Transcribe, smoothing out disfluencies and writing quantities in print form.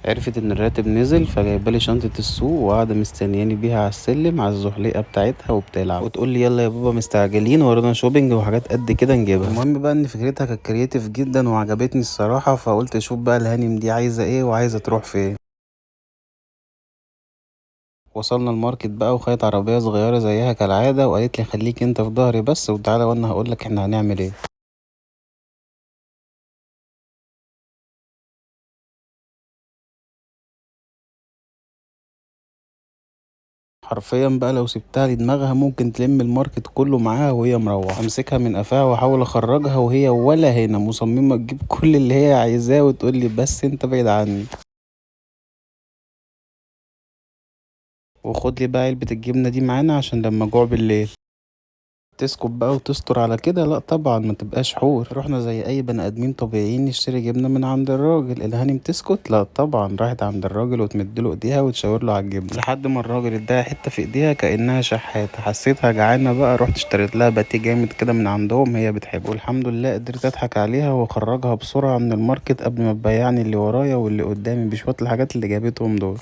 عرفت ان الراتب نزل فجايبالي شنطة السوق وقاعدة مستنياني بيها على السلم على الزحليقة بتاعتها وبتلعب وتقول لي يلا يا بابا مستعجلين ورانا شوبينج وحاجات قد كده نجيبها. المهم بقى ان فكرتها كانت كرييتيف جدا وعجبتني الصراحة، فقلت اشوف بقى الهانم دي عايزة ايه وعايزة تروح فين. وصلنا الماركت بقى وخدت عربية صغيرة زيها كالعادة وقالت لي خليك انت في ظهري بس وتعالى وانا هقولك احنا هنعمل ايه. حرفيا بقى لو سبتها لدماغها ممكن تلم الماركت كله معاها وهي مروحة، امسكها من قفاها واحاول اخرجها وهي ولا هنا مصممة تجيب كل اللي هي عايزاه وتقول لي بس انت بعيد عني. وخد لي بقى علبة الجبنة دي معانا عشان لما جوع بالليل. تسكت بقى وتستر على كده؟ لا طبعا ما تبقاش حور. رحنا زي اي بني ادمين طبيعيين نشتري جبنه من عند الراجل. الهانم تسكت؟ لا طبعا، راحت عند الراجل وتمدله ايديها وتشاور له على الجبنه لحد ما الراجل اداها حته في ايديها كانها شحاته. حسيتها جعانه بقى، رحت اشتريت لها باتيه جامد كده من عندهم هي بتحبه، والحمد لله قدرت اضحك عليها واخرجها بسرعه من الماركت قبل ما تبيعني اللي ورايا واللي قدامي بشويه الحاجات اللي جابتهم دول.